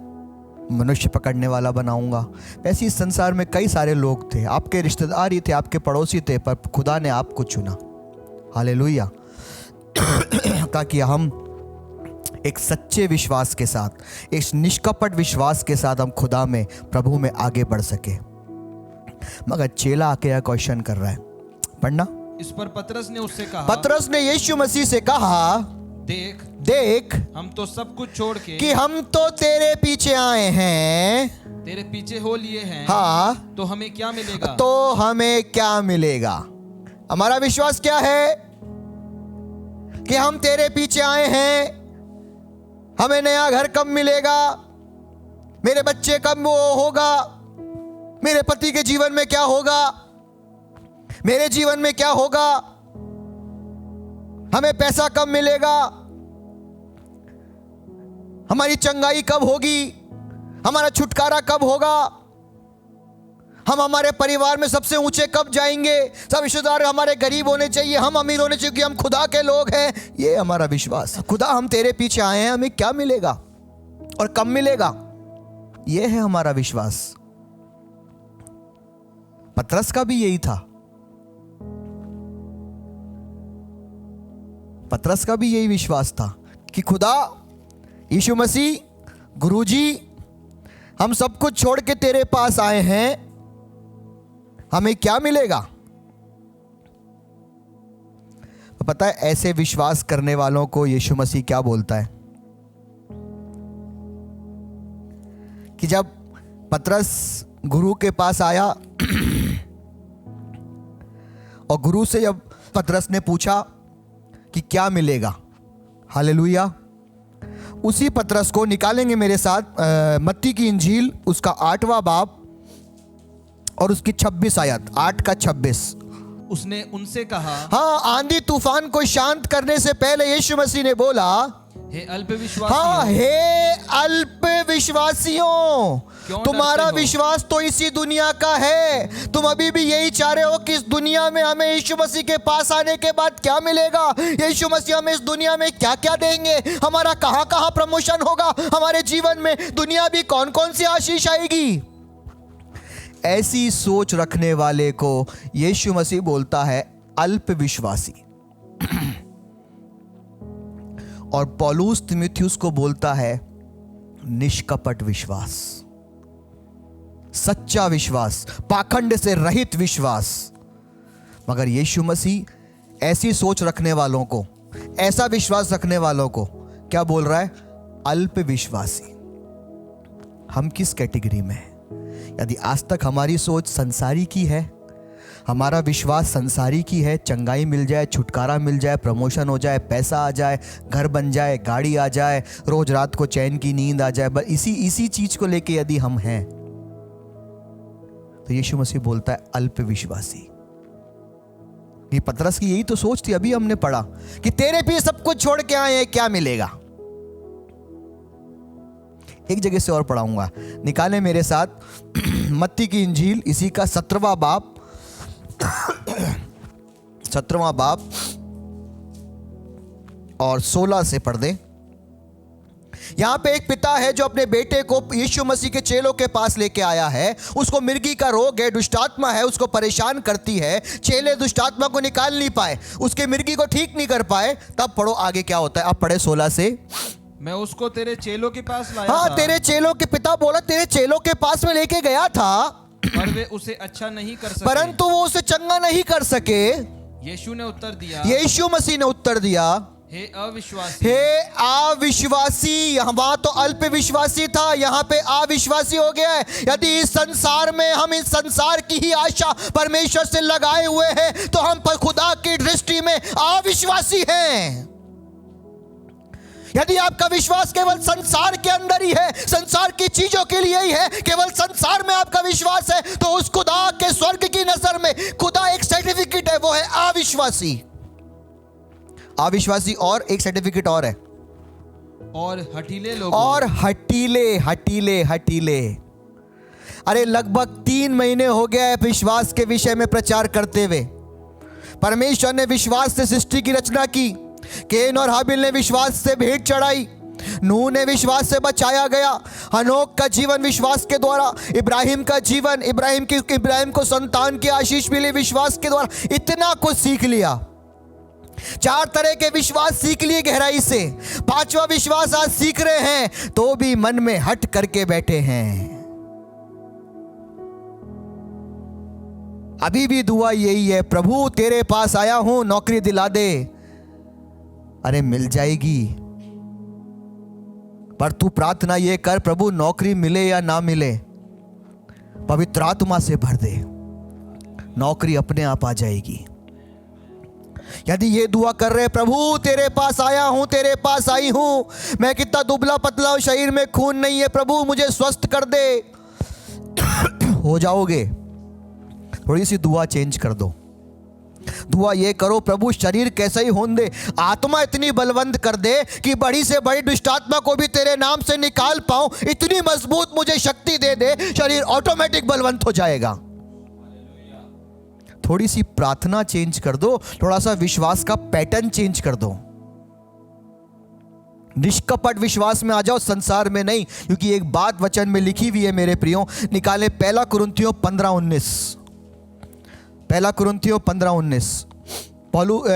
मनुष्य पकड़ने वाला बनाऊंगा। वैसे इस संसार में कई सारे लोग थे, आपके रिश्तेदार ही थे, आपके पड़ोसी थे, पर खुदा ने आपको चुना। हालेलुया। ताकि हम एक सच्चे विश्वास के साथ, इस निष्कपट विश्वास के साथ हम खुदा में, प्रभु में आगे बढ़ सके। मगर चेला आके यह क्वेश्चन कर रहा है, पढ़ना। इस पर पतरस ने उससे कहा, पतरस ने यीशु मसीह से कहा, देख देख हम तो सब कुछ छोड़ के कि हम तो तेरे पीछे आए हैं, तेरे पीछे हो लिए हैं, हाँ, तो हमें क्या मिलेगा? तो हमें क्या मिलेगा? हमारा विश्वास क्या है कि हम तेरे पीछे आए हैं, हमें नया घर कब मिलेगा, मेरे बच्चे कब वो होगा, मेरे पति के जीवन में क्या होगा, मेरे जीवन में क्या होगा, हमें पैसा कब मिलेगा, हमारी चंगाई कब होगी, हमारा छुटकारा कब होगा, हम हमारे परिवार में सबसे ऊंचे कब जाएंगे, सब रिश्तेदार हमारे गरीब होने चाहिए, हम अमीर होने चाहिए क्योंकि हम खुदा के लोग हैं। ये हमारा विश्वास। खुदा हम तेरे पीछे आए हैं, हमें क्या मिलेगा और कब मिलेगा, ये है हमारा विश्वास। पतरस का भी यही था, पतरस का भी यही विश्वास था कि खुदा, यीशु मसीह, गुरुजी, हम सब कुछ छोड़ के तेरे पास आए हैं, हमें क्या मिलेगा। तो पता है ऐसे विश्वास करने वालों को यीशु मसीह क्या बोलता है? जब पतरस गुरु के पास आया और गुरु से जब पतरस ने पूछा कि क्या मिलेगा, हालेलुया, उसी पतरस को निकालेंगे मेरे साथ मत्ती की इंजील उसका 8वां बाब और उसकी 26 आयत, 8 का 26। उसने उनसे कहा, हाँ, आंधी तूफान को शांत करने से पहले यीशु मसीह ने बोला, हे अल्प विश्वासियों, हाँ, हे अल्प विश्वासियों, क्यों तुम्हारा डरते हो? विश्वास तो इसी दुनिया का है। तुम अभी भी यही चाह रहे हो कि इस दुनिया में हमें यीशु मसीह के पास आने के बाद क्या मिलेगा, यीशु मसीह हमें इस दुनिया में क्या क्या देंगे, हमारा कहाँ कहाँ प्रमोशन होगा, हमारे जीवन में दुनिया भी कौन कौन सी आशीष आएगी। ऐसी सोच रखने वाले को यीशु मसीह बोलता है अल्प विश्वासी। और पौलुस तीमुथियुस को बोलता है निष्कपट विश्वास, सच्चा विश्वास, पाखंड से रहित विश्वास। मगर यीशु मसीह ऐसी सोच रखने वालों को, ऐसा विश्वास रखने वालों को क्या बोल रहा है, अल्प विश्वासी। हम किस कैटेगरी में हैं? यदि आज तक हमारी सोच संसारी की है, हमारा विश्वास संसारी की है, चंगाई मिल जाए, छुटकारा मिल जाए, प्रमोशन हो जाए, पैसा आ जाए, घर बन जाए, गाड़ी आ जाए, रोज रात को चैन की नींद आ जाए, बस इसी चीज को लेके यदि हम हैं, तो यीशु मसीह बोलता है अल्प विश्वासी। ये पतरस की यही तो सोच थी, अभी हमने पढ़ा कि तेरे भी सब कुछ छोड़ के आए हैं, क्या मिलेगा। एक जगह से और पढ़ाऊंगा, निकाले मेरे साथ मत्ती की इंजील इसी का 17वां बाब 17वां बाब और 16 से पढ़ दे। यहां पे एक पिता है जो अपने बेटे को यीशु मसीह के चेलों के पास लेके आया है। उसको मिर्गी का रोग है, दुष्टात्मा है, उसको परेशान करती है। चेले दुष्टात्मा को निकाल नहीं पाए, उसके मिर्गी को ठीक नहीं कर पाए। तब पढ़ो आगे क्या होता है, आप पढ़े 16 से। मैं उसको तेरे चेलों के पास लाया हाँ, था, तेरे चेलों के पिता बोला तेरे चेलों के पास में लेके गया था, पर वे उसे अच्छा नहीं कर सके। परंतु वो उसे चंगा नहीं कर सके। यीशु ने उत्तर दिया, यीशु मसीह ने उत्तर दिया, हे अविश्वासी, हे अविश्वासी। वहां तो अल्प विश्वासी था, यहाँ पे अविश्वासी हो गया है। यदि इस संसार में हम इस संसार की ही आशा परमेश्वर से लगाए हुए हैं, तो हम पर खुदा की दृष्टि में अविश्वासी हैं। यदि आपका विश्वास केवल संसार के अंदर ही है, संसार की चीजों के लिए ही है, केवल संसार में आपका विश्वास है, तो उस खुदा के स्वर्ग की नजर में खुदा एक सर्टिफिकेट है, वो है अविश्वासी। अविश्वासी और एक सर्टिफिकेट और है, और हठीले लोग, और हठीले। अरे लगभग 3 महीने हो गया है विश्वास के विषय में प्रचार करते हुए। परमेश्वर ने विश्वास से सृष्टि की रचना की। केन और हाबिल ने विश्वास से भेंट चढ़ाई। नूह ने विश्वास से बचाया गया। हनोक का जीवन विश्वास के द्वारा। इब्राहिम का जीवन, इब्राहिम को संतान की आशीष मिली विश्वास के द्वारा। इतना कुछ सीख लिया। 4 तरह के विश्वास सीख लिए गहराई से। 5वां विश्वास आज सीख रहे हैं, तो भी मन में हट करके बैठे हैं। अभी भी दुआ यही है, प्रभु तेरे पास आया हूं, नौकरी दिला दे। अरे मिल जाएगी, पर तू प्रार्थना ये कर, प्रभु नौकरी मिले या ना मिले, पवित्र आत्मा से भर दे, नौकरी अपने आप आ जाएगी। यदि ये दुआ कर रहे, प्रभु तेरे पास आया हूं, तेरे पास आई हूं, मैं कितना दुबला पतला हूं, शरीर में खून नहीं है, प्रभु मुझे स्वस्थ कर दे, हो जाओगे। थोड़ी सी दुआ चेंज कर दो। दुआ ये करो, प्रभु शरीर कैसा ही होने दे, आत्मा इतनी बलवंत कर दे कि बड़ी से बड़ी दुष्ट आत्मा को भी तेरे नाम से निकाल पाऊं, इतनी मजबूत मुझे शक्ति दे दे, शरीर ऑटोमेटिक बलवंत हो जाएगा। थोड़ी सी प्रार्थना चेंज कर दो, थोड़ा सा विश्वास का पैटर्न चेंज कर दो। निष्कपट विश्वास में आ जाओ, संसार में नहीं। क्योंकि एक बात वचन में लिखी हुई है मेरे प्रियो, निकाले 1 कुरिन्थियों 15:19। 1 कुरिन्थियों 15:19।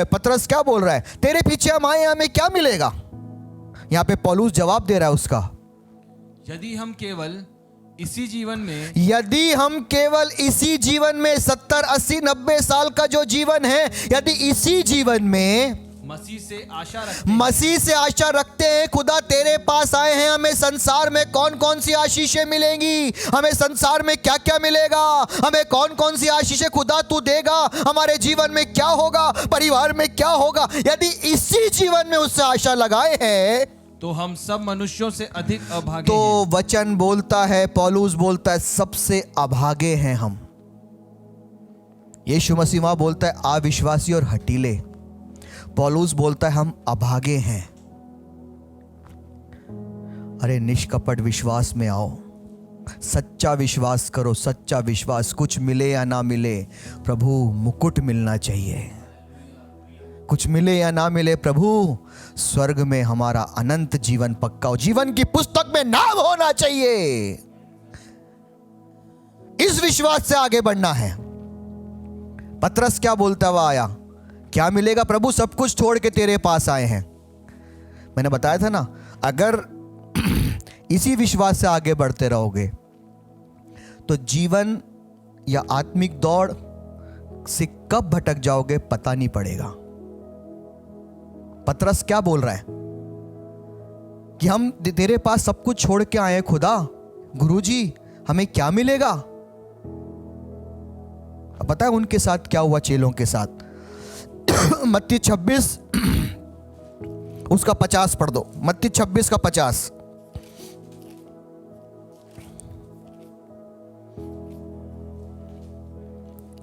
पतरस क्या बोल रहा है, तेरे पीछे हम आए, हमें क्या मिलेगा। यहां पे पौलुस जवाब दे रहा है उसका, यदि हम केवल इसी जीवन में, यदि हम केवल इसी जीवन में 70, 80, 90 साल का जो जीवन है, यदि इसी जीवन में मसीह से आशा रखते हैं। मसीह से आशा रखते हैं। खुदा तेरे पास आए हैं, हमें संसार में कौन कौन सी आशीषें मिलेंगी, हमें संसार में क्या क्या मिलेगा, हमें कौन कौन सी आशीषें खुदा तू देगा, हमारे जीवन में क्या होगा, परिवार में क्या होगा। यदि इसी जीवन में उससे आशा लगाए हैं तो हम सब मनुष्यों से अधिक अभागे तो हैं। वचन बोलता है, पौलुस बोलता है, सबसे अभागे हैं हम। यीशु मसीह वहां बोलता है अविश्वासी और हठीले, पौलुस बोलता है हम अभागे हैं। अरे निष्कपट विश्वास में आओ, सच्चा विश्वास करो, सच्चा विश्वास। कुछ मिले या ना मिले, प्रभु मुकुट मिलना चाहिए। कुछ मिले या ना मिले, प्रभु स्वर्ग में हमारा अनंत जीवन पक्का हो, जीवन की पुस्तक में नाम होना चाहिए। इस विश्वास से आगे बढ़ना है। पतरस क्या बोलता हुआ आया, क्या मिलेगा प्रभु, सब कुछ छोड़ के तेरे पास आए हैं। मैंने बताया था ना, अगर इसी विश्वास से आगे बढ़ते रहोगे तो जीवन या आत्मिक दौड़ से कब भटक जाओगे पता नहीं पड़ेगा। पतरस क्या बोल रहा है कि हम तेरे पास सब कुछ छोड़ के आए हैं खुदा, गुरुजी हमें क्या मिलेगा। अब पता है उनके साथ क्या हुआ, चेलों के साथ। मत्ती 26 उसका 50 पढ़ दो, मत्ती 26 का 50।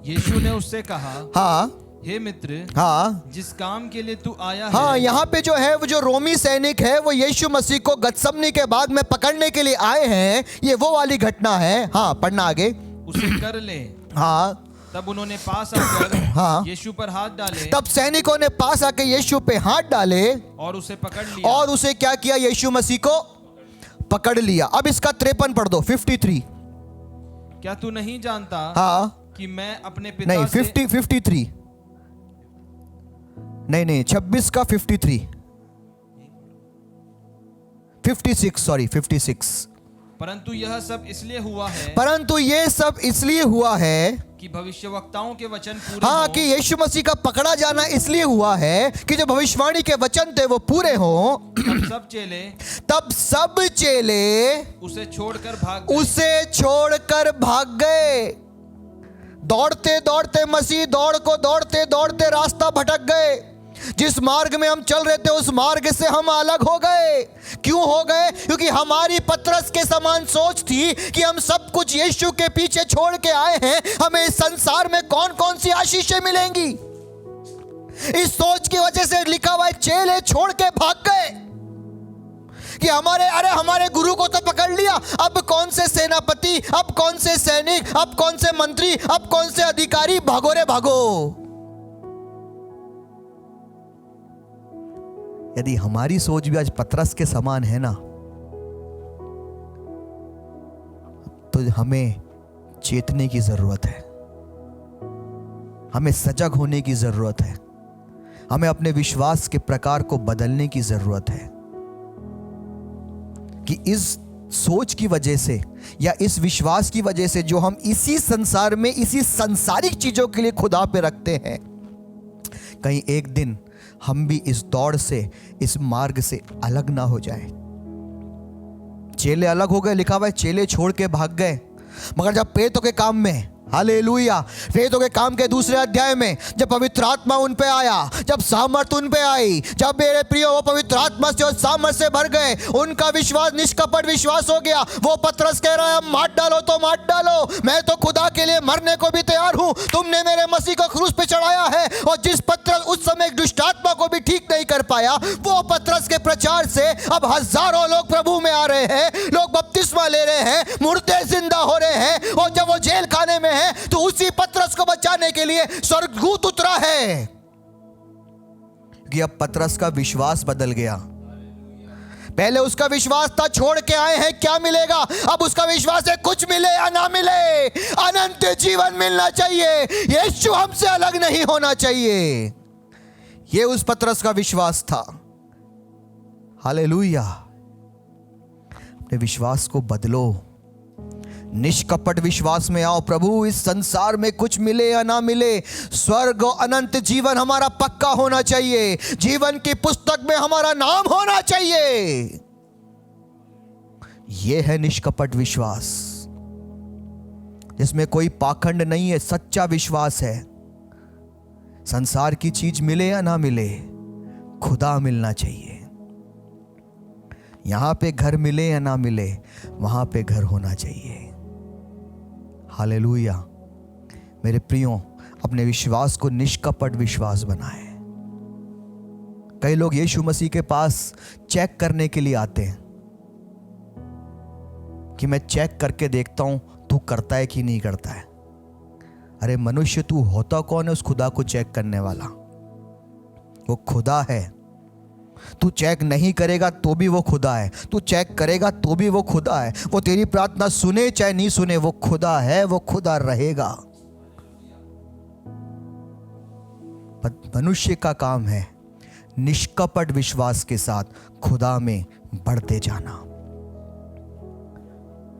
यीशु ने उससे कहा, हाँ हे मित्र, हाँ जिस काम के लिए तू आया हाँ, है, यहाँ पे जो है वो जो रोमी सैनिक है वो यीशु मसीह को गतसमनी के बाग में पकड़ने के लिए आए हैं। ये वो वाली घटना है। हाँ पढ़ना आगे। उसे कर ले। हाँ तब उन्होंने पास आकर हाँ। यीशु पर हाथ डाले तब सैनिकों ने पास आके यीशु पे हाथ डाले और उसे पकड़ लिया। और उसे क्या किया, यीशु मसीह को पकड़ लिया। अब इसका 53 पढ़ दो, 53। क्या तू नहीं जानता हाँ कि मैं अपने पिता नहीं, से 53 नहीं 26 का 53 56 सॉरी 56। परंतु यह सब इसलिए हुआ है परंतु ये सब इसलिए हुआ है कि भविष्यवक्ताओं के वचन पूरे हाँ, हों। कि यीशु मसीह का पकड़ा जाना इसलिए हुआ है कि जो भविष्यवाणी के वचन थे वो पूरे हों। तब सब चेले उसे छोड़कर भाग गए। दौड़ते दौड़ते मसीह दौड़ को दौड़ते दौड़ते रास्ता भटक गए। जिस मार्ग में हम चल रहे थे उस मार्ग से हम अलग हो गए। क्यों हो गए? क्योंकि हमारी पतरस के समान सोच थी कि हम सब कुछ यीशु के पीछे छोड़ के आए हैं, हमें इस संसार में कौन कौन सी आशीषें मिलेंगी। इस सोच की वजह से लिखा हुआ है चेले छोड़ के भाग गए कि हमारे गुरु को तो पकड़ लिया, अब कौन से सेनापति, अब कौन से सैनिक, अब कौन से मंत्री, अब कौन से अधिकारी, भागो रे भागो। यदि हमारी सोच भी आज पतरस के समान है ना, तो हमें चेतने की जरूरत है, हमें सजग होने की जरूरत है, हमें अपने विश्वास के प्रकार को बदलने की जरूरत है कि इस सोच की वजह से या इस विश्वास की वजह से जो हम इसी संसार में इसी सांसारिक चीजों के लिए खुदा पे रखते हैं, कहीं एक दिन हम भी इस दौड़ से, इस मार्ग से अलग ना हो जाए। चेले अलग हो गए, लिखा हुआ है चेले छोड़ के भाग गए। मगर जब प्रेरितों के काम में, हालेलुया, प्रेरितों के काम के 2 अध्याय में जब पवित्र आत्मा उन पे आया, जब सामर्थ उन पे आई, जब मेरे प्रिय वो पवित्र आत्मा से और सामर्थ से भर गए, उनका विश्वास निष्कपट विश्वास हो गया। वो पतरस कह रहा है मार डालो तो मार डालो, मैं तो खुदा के लिए मरने को भी तैयार हूं, तुमने मेरे मसीह को क्रूस पे चढ़ाया है। और जिस पतरस उस समय दुष्ट आत्मा को भी ठीक नहीं कर पाया, वो पतरस के प्रचार से अब हजारों लोग प्रभु में आ रहे हैं, लोग बपतिस्मा ले रहे हैं, मुर्दे जिंदा हो रहे हैं। और जब वो जेल खाने में है तो उसी पतरस को बचाने के लिए स्वर्गदूत उतरा है कि अब पतरस का विश्वास बदल गया। पहले उसका विश्वास था छोड़ के आए हैं क्या मिलेगा, अब उसका विश्वास है कुछ मिले या ना मिले, अनंत जीवन मिलना चाहिए, यीशु हमसे अलग नहीं होना चाहिए। यह उस पतरस का विश्वास था। हालेलुया। अपने विश्वास को बदलो, निष्कपट विश्वास में आओ। प्रभु, इस संसार में कुछ मिले या ना मिले, स्वर्ग और अनंत जीवन हमारा पक्का होना चाहिए। जीवन की पुस्तक में हमारा नाम होना चाहिए। यह है निष्कपट विश्वास, जिसमें कोई पाखंड नहीं है, सच्चा विश्वास है। संसार की चीज मिले या ना मिले, खुदा मिलना चाहिए। यहां पे घर मिले या ना मिले, वहां पे घर होना चाहिए। हालेलुया। मेरे प्रियो, अपने विश्वास को निष्कपट विश्वास बनाएं। कई लोग यीशु मसीह के पास चेक करने के लिए आते हैं कि मैं चेक करके देखता हूं तू करता है कि नहीं करता है। अरे मनुष्य, तू होता कौन है उस खुदा को चेक करने वाला? वो खुदा है। तू चेक नहीं करेगा तो भी वो खुदा है, तू चेक करेगा तो भी वो खुदा है। वो तेरी प्रार्थना सुने चाहे नहीं सुने, वो खुदा है, वो खुदा रहेगा। मनुष्य का काम है निष्कपट विश्वास के साथ खुदा में बढ़ते जाना।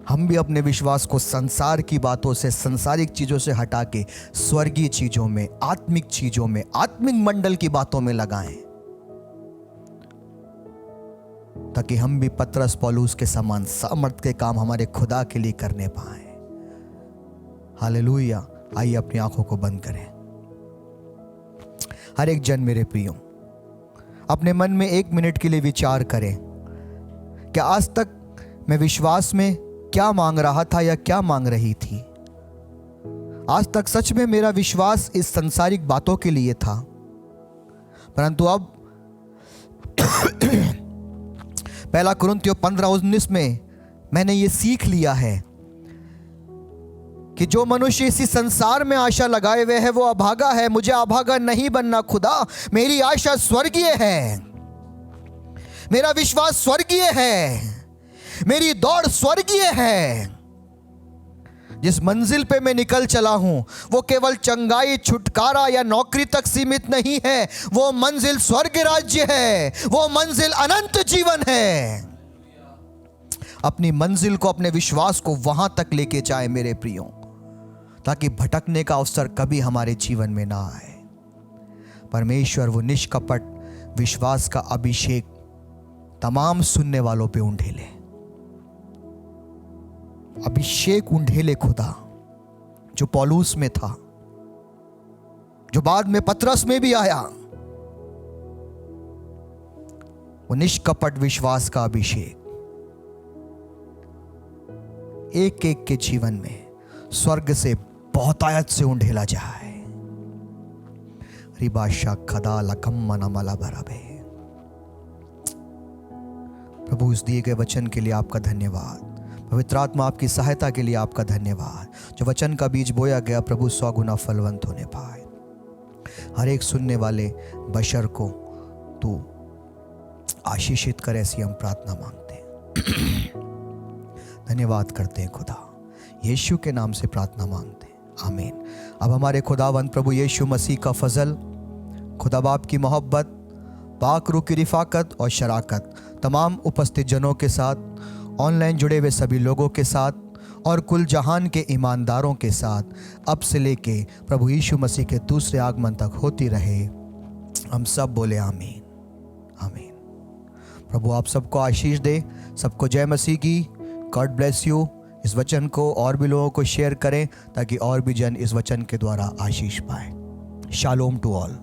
हम भी अपने विश्वास को संसार की बातों से, सांसारिक चीजों से हटा के स्वर्गीय चीजों में, आत्मिक चीजों में, आत्मिक मंडल की बातों में लगाएं, ताकि हम भी पतरस पौलुस के समान सामर्थ के काम हमारे खुदा के लिए करने पाए। हालेलुया। आइए अपनी आंखों को बंद करें। हर एक जन, मेरे प्रियो, अपने मन में 1 मिनट के लिए विचार करें कि आज तक मैं विश्वास में क्या मांग रहा था या क्या मांग रही थी। आज तक सच में मेरा विश्वास इस सांसारिक बातों के लिए था, परंतु अब 1 कुरिन्थियों 15:19 में मैंने ये सीख लिया है कि जो मनुष्य इसी संसार में आशा लगाए हुए है वो अभागा है। मुझे अभागा नहीं बनना खुदा। मेरी आशा स्वर्गीय है, मेरा विश्वास स्वर्गीय है, मेरी दौड़ स्वर्गीय है। जिस मंजिल पे मैं निकल चला हूं वो केवल चंगाई, छुटकारा या नौकरी तक सीमित नहीं है। वो मंजिल स्वर्ग राज्य है, वो मंजिल अनंत जीवन है। अपनी मंजिल को, अपने विश्वास को वहां तक लेके जाए मेरे प्रियो, ताकि भटकने का अवसर कभी हमारे जीवन में ना आए। परमेश्वर वो निष्कपट विश्वास का अभिषेक तमाम सुनने वालों पे उंडेले। अभिषेक उंडेले खुदा, जो पौलुस में था, जो बाद में पतरस में भी आया। वो निष्कपट विश्वास का अभिषेक एक एक के जीवन में स्वर्ग से बहुतायत से उंडेला जाए। रिबाशा खदा लकम मनमला बराबे। प्रभु, इस दिए गए वचन के लिए आपका धन्यवाद। पवित्र आत्मा, आपकी सहायता के लिए आपका धन्यवाद। जो वचन का बीज बोया गया प्रभु 100 गुना फलवंत होने पाए। हर एक सुनने वाले बशर को तू आशीषित कर, ऐसी हम प्रार्थना मांगते हैं। धन्यवाद करते हैं खुदा, यीशु के नाम से प्रार्थना मांगते हैं, आमीन। अब हमारे खुदावंद प्रभु यीशु मसीह का फजल, खुदा बाप की मोहब्बत, पाक रूह की रिफाकत और शराकत तमाम उपस्थित जनों के साथ, ऑनलाइन जुड़े हुए सभी लोगों के साथ और कुल जहान के ईमानदारों के साथ अब से लेके प्रभु यीशु मसीह के दूसरे आगमन तक होती रहे। हम सब बोले आमीन, आमीन। प्रभु आप सबको आशीष दे, सबको जय मसीह की। God bless you. इस वचन को और भी लोगों को शेयर करें ताकि और भी जन इस वचन के द्वारा आशीष पाए। Shalom to all.